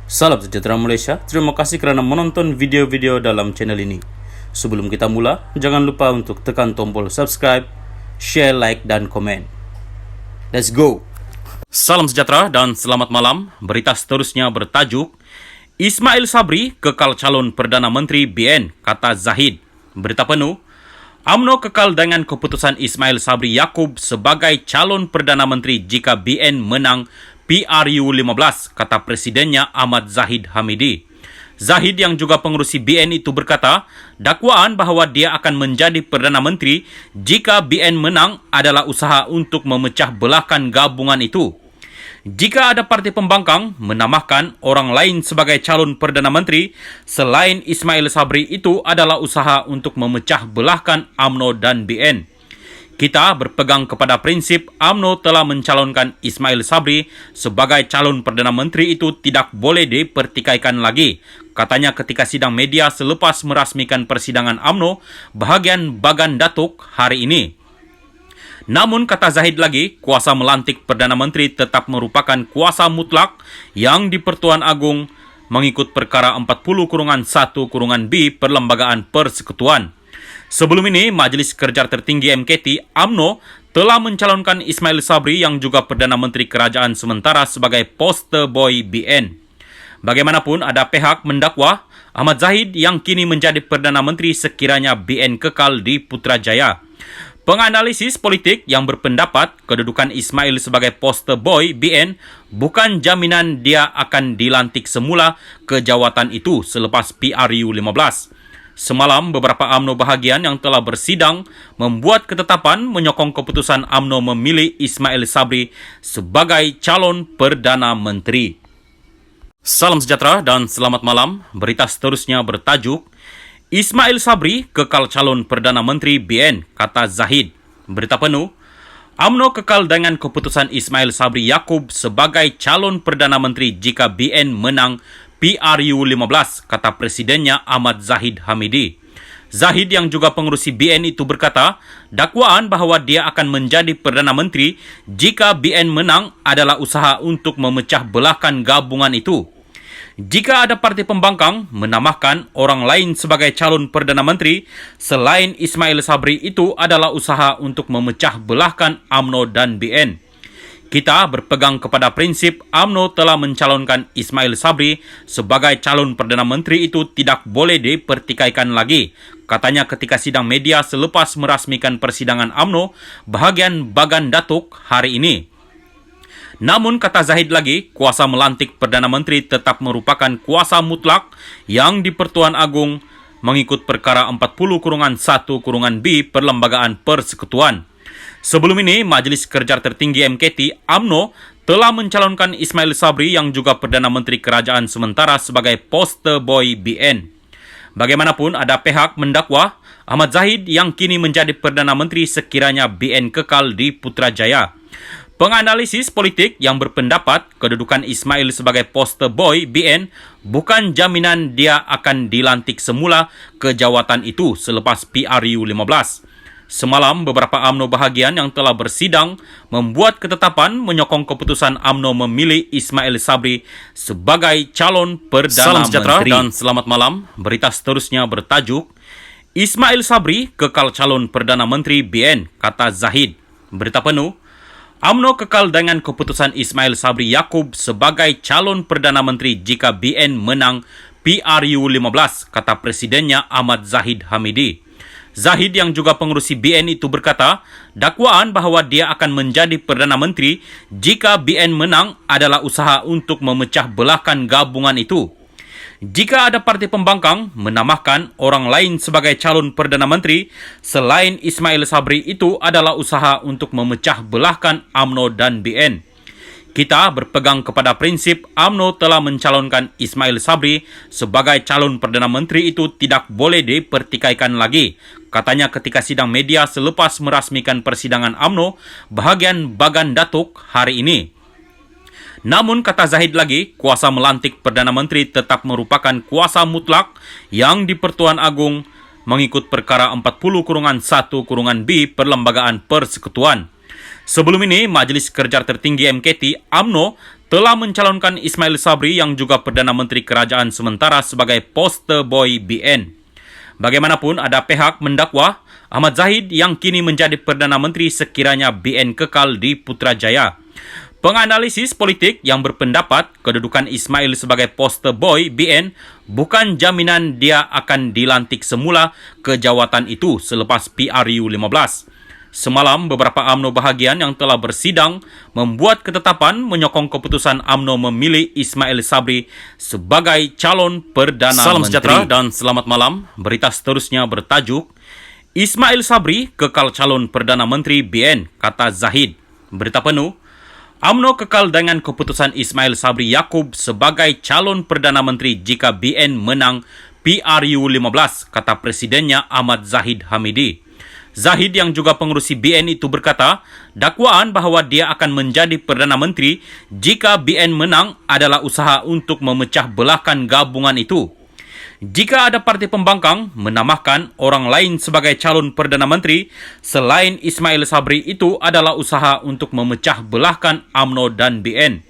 Salam sejahtera Malaysia, terima kasih kerana menonton video-video dalam channel ini. Sebelum kita mula, jangan lupa untuk tekan tombol subscribe, share, like, dan komen. Let's go! Salam sejahtera dan selamat malam. Berita seterusnya bertajuk Ismail Sabri kekal calon Perdana Menteri BN, kata Zahid. Berita penuh, UMNO kekal dengan keputusan Ismail Sabri Yaakob sebagai calon Perdana Menteri jika BN menang PRU 15, kata Presidennya Ahmad Zahid Hamidi. Zahid yang juga pengerusi BN itu berkata, dakwaan bahawa dia akan menjadi Perdana Menteri jika BN menang adalah usaha untuk memecah belahkan gabungan itu. Jika ada parti pembangkang menambahkan orang lain sebagai calon Perdana Menteri selain Ismail Sabri itu adalah usaha untuk memecah belahkan UMNO dan BN. Kita berpegang kepada prinsip UMNO telah mencalonkan Ismail Sabri sebagai calon Perdana Menteri itu tidak boleh dipertikaikan lagi, katanya ketika sidang media selepas merasmikan persidangan UMNO bahagian Bagan Datuk hari ini. Namun, kata Zahid lagi, kuasa melantik Perdana Menteri tetap merupakan kuasa mutlak yang di Pertuan Agong mengikut perkara 40-1-B Perlembagaan Persekutuan. Sebelum ini, Majlis Kerja Tertinggi MKT, UMNO, telah mencalonkan Ismail Sabri yang juga Perdana Menteri Kerajaan Sementara sebagai poster boy BN. Bagaimanapun, ada pihak mendakwa Ahmad Zahid yang kini menjadi Perdana Menteri sekiranya BN kekal di Putrajaya. Penganalisis politik yang berpendapat kedudukan Ismail sebagai poster boy BN bukan jaminan dia akan dilantik semula ke jawatan itu selepas PRU 15. Semalam, beberapa UMNO bahagian yang telah bersidang membuat ketetapan menyokong keputusan UMNO memilih Ismail Sabri sebagai calon Perdana Menteri. Salam sejahtera dan selamat malam. Berita seterusnya bertajuk Ismail Sabri kekal calon Perdana Menteri BN, kata Zahid. Berita penuh, UMNO kekal dengan keputusan Ismail Sabri Yaakob sebagai calon Perdana Menteri jika BN menang PRU 15, kata Presidennya Ahmad Zahid Hamidi. Zahid yang juga pengerusi BN itu berkata, dakwaan bahawa dia akan menjadi Perdana Menteri jika BN menang adalah usaha untuk memecah belahkan gabungan itu. Jika ada parti pembangkang menambahkan orang lain sebagai calon Perdana Menteri selain Ismail Sabri itu adalah usaha untuk memecah belahkan UMNO dan BN. Kita berpegang kepada prinsip UMNO telah mencalonkan Ismail Sabri sebagai calon Perdana Menteri itu tidak boleh dipertikaikan lagi, katanya ketika sidang media selepas merasmikan persidangan UMNO bahagian Bagan Datuk hari ini. Namun, kata Zahid lagi, kuasa melantik Perdana Menteri tetap merupakan kuasa mutlak yang di Pertuan Agong mengikut perkara 40-1-B Perlembagaan Persekutuan. Sebelum ini, Majlis Kerja Tertinggi MKT, UMNO, telah mencalonkan Ismail Sabri yang juga Perdana Menteri Kerajaan Sementara sebagai poster boy BN. Bagaimanapun, ada pihak mendakwa Ahmad Zahid yang kini menjadi Perdana Menteri sekiranya BN kekal di Putrajaya. Penganalisis politik yang berpendapat kedudukan Ismail sebagai poster boy BN bukan jaminan dia akan dilantik semula ke jawatan itu selepas PRU 15. Semalam, beberapa UMNO bahagian yang telah bersidang membuat ketetapan menyokong keputusan UMNO memilih Ismail Sabri sebagai calon Perdana Menteri. Salam sejahtera dan selamat malam. Berita seterusnya bertajuk Ismail Sabri kekal calon Perdana Menteri BN, kata Zahid. Berita penuh, UMNO kekal dengan keputusan Ismail Sabri Yaakob sebagai calon Perdana Menteri jika BN menang PRU 15, kata Presidennya Ahmad Zahid Hamidi. Zahid yang juga pengerusi BN itu berkata, dakwaan bahawa dia akan menjadi Perdana Menteri jika BN menang adalah usaha untuk memecah belahkan gabungan itu. Jika ada parti pembangkang menambahkan orang lain sebagai calon Perdana Menteri selain Ismail Sabri itu adalah usaha untuk memecah belahkan UMNO dan BN. Kita berpegang kepada prinsip UMNO telah mencalonkan Ismail Sabri sebagai calon Perdana Menteri itu tidak boleh dipertikaikan lagi, katanya ketika sidang media selepas merasmikan persidangan UMNO bahagian Bagan Datuk hari ini. Namun, kata Zahid lagi, kuasa melantik Perdana Menteri tetap merupakan kuasa mutlak yang di Pertuan Agong mengikut perkara 40-1-B Perlembagaan Persekutuan. Sebelum ini, Majelis Kerja Tertinggi MKT (UMNO) telah mencalonkan Ismail Sabri yang juga Perdana Menteri Kerajaan Sementara sebagai poster boy BN. Bagaimanapun, ada pihak mendakwa Ahmad Zahid yang kini menjadi Perdana Menteri sekiranya BN kekal di Putrajaya. Penganalisis politik yang berpendapat kedudukan Ismail sebagai poster boy BN bukan jaminan dia akan dilantik semula ke jawatan itu selepas PRU 15. Semalam, beberapa UMNO bahagian yang telah bersidang membuat ketetapan menyokong keputusan UMNO memilih Ismail Sabri sebagai calon Perdana Menteri. Salam sejahtera dan selamat malam. Berita seterusnya bertajuk Ismail Sabri kekal calon Perdana Menteri BN, kata Zahid. Berita penuh, UMNO kekal dengan keputusan Ismail Sabri Yaakob sebagai calon Perdana Menteri jika BN menang PRU 15, kata Presidennya Ahmad Zahid Hamidi. Zahid yang juga pengurusi BN itu berkata, dakwaan bahawa dia akan menjadi Perdana Menteri jika BN menang adalah usaha untuk memecah belahkan gabungan itu. Jika ada parti pembangkang menamakan orang lain sebagai calon Perdana Menteri selain Ismail Sabri, itu adalah usaha untuk memecah belahkan UMNO dan BN.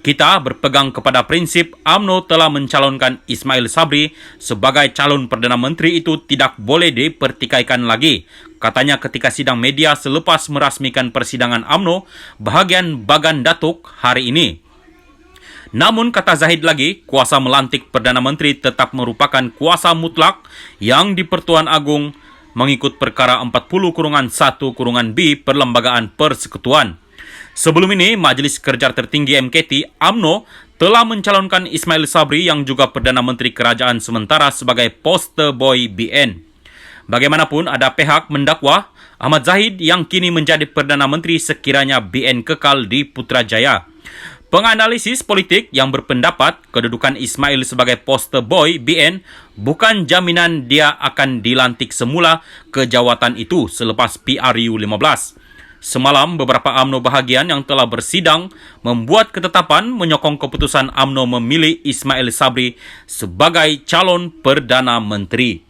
Kita berpegang kepada prinsip UMNO telah mencalonkan Ismail Sabri sebagai calon Perdana Menteri itu tidak boleh dipertikaikan lagi, katanya ketika sidang media selepas merasmikan persidangan UMNO bahagian Bagan Datuk hari ini. Namun, kata Zahid lagi, kuasa melantik Perdana Menteri tetap merupakan kuasa mutlak yang di Pertuan Agung mengikut perkara 40-1-B Perlembagaan Persekutuan. Sebelum ini, Majelis Kerja Tertinggi MKT (UMNO) telah mencalonkan Ismail Sabri yang juga Perdana Menteri Kerajaan Sementara sebagai poster boy BN. Bagaimanapun, ada pihak mendakwa Ahmad Zahid yang kini menjadi Perdana Menteri sekiranya BN kekal di Putrajaya. Penganalisis politik yang berpendapat kedudukan Ismail sebagai poster boy BN bukan jaminan dia akan dilantik semula ke jawatan itu selepas PRU 15. Semalam, beberapa UMNO bahagian yang telah bersidang membuat ketetapan menyokong keputusan UMNO memilih Ismail Sabri sebagai calon Perdana Menteri.